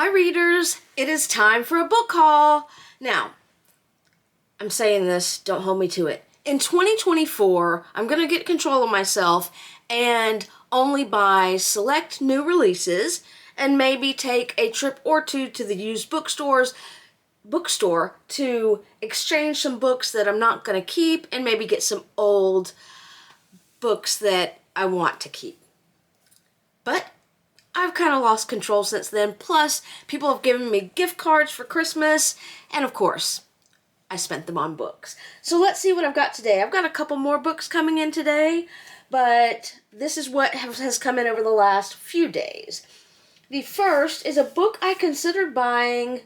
Hi readers, it is time for a book haul. Now, I'm saying this, don't hold me to it. In 2024, I'm going to get control of myself and only buy select new releases and maybe take a trip or two to the used bookstore to exchange some books that I'm not going to keep and maybe get some old books that I want to keep. But I've kind of lost control since then. Plus, people have given me gift cards for Christmas, and of course, I spent them on books. So let's see what I've got today. I've got a couple more books coming in today, but this is what has come in over the last few days. The first is a book I considered buying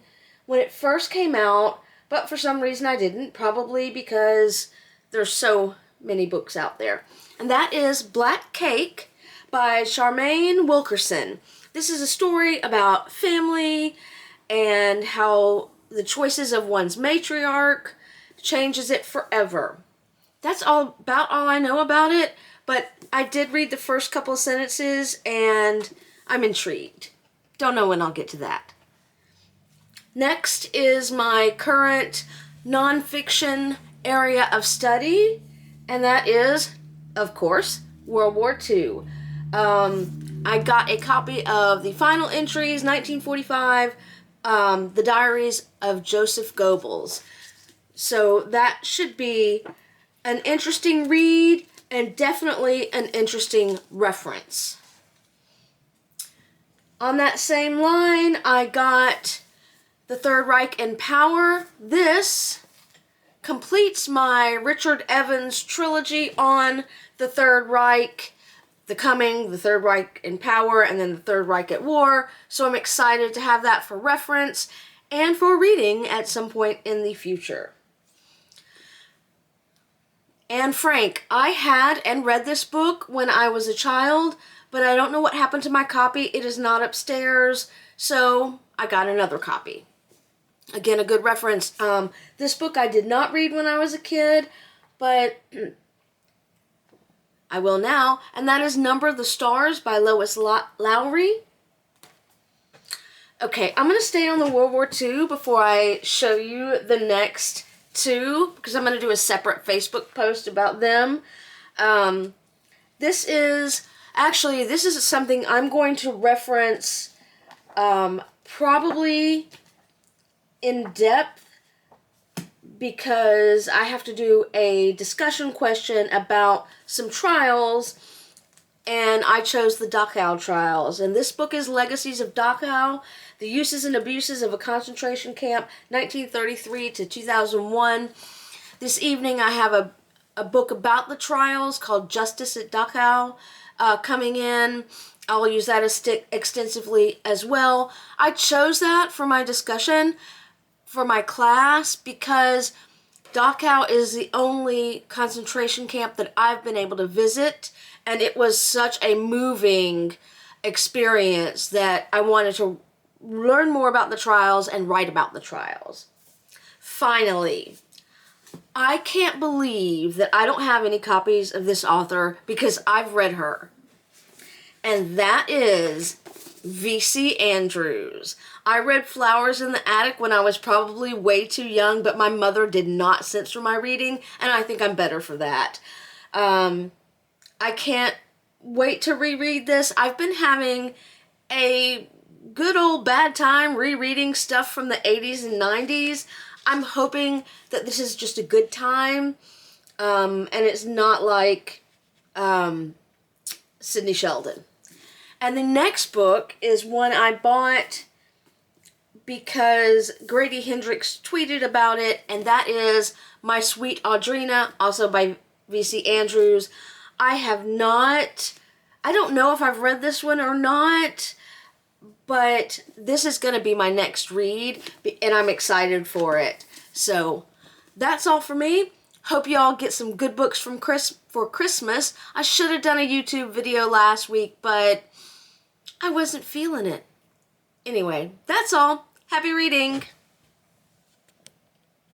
when it first came out, but for some reason I didn't, probably because there's so many books out there. And that is Black Cake by Charmaine Wilkerson. This is a story about family and how the choices of one's matriarch changes it forever. That's about all I know about it, but I did read the first couple of sentences and I'm intrigued. Don't know when I'll get to that. Next is my current nonfiction area of study, and that is, of course, World War II. I got a copy of the final entries, 1945, The Diaries of Joseph Goebbels. So that should be an interesting read and definitely an interesting reference. On that same line, I got The Third Reich in Power. This completes my Richard Evans trilogy on the Third Reich, The Coming, The Third Reich in Power, and then The Third Reich at War. So I'm excited to have that for reference and for reading at some point in the future. Anne Frank. I had and read this book when I was a child, but I don't know what happened to my copy. It is not upstairs, so I got another copy. Again, a good reference. This book I did not read when I was a kid, but I will now, and that is Number the Stars by Lois Lowry. Okay, I'm going to stay on the World War II before I show you the next two, because I'm going to do a separate Facebook post about them. This is something I'm going to reference probably in depth, because I have to do a discussion question about some trials, and I chose the Dachau trials. And this book is Legacies of Dachau, The Uses and Abuses of a Concentration Camp, 1933 to 2001. This evening I have a book about the trials called Justice at Dachau coming in. I'll use that extensively as well. I chose that for my discussion for my class because Dachau is the only concentration camp that I've been able to visit, and it was such a moving experience that I wanted to learn more about the trials and write about the trials. Finally, I can't believe that I don't have any copies of this author because I've read her, and that is V.C. Andrews. I read Flowers in the Attic when I was probably way too young, but my mother did not censor my reading, and I think I'm better for that. I can't wait to reread this. I've been having a good old bad time rereading stuff from the 80s and 90s. I'm hoping that this is just a good time, and it's not like Sidney Sheldon. And the next book is one I bought because Grady Hendrix tweeted about it, and that is My Sweet Audrina, also by V.C. Andrews. I don't know if I've read this one or not, but this is going to be my next read, and I'm excited for it. So that's all for me. Hope you all get some good books for Christmas. I should have done a YouTube video last week, but I wasn't feeling it. Anyway, that's all. Happy reading!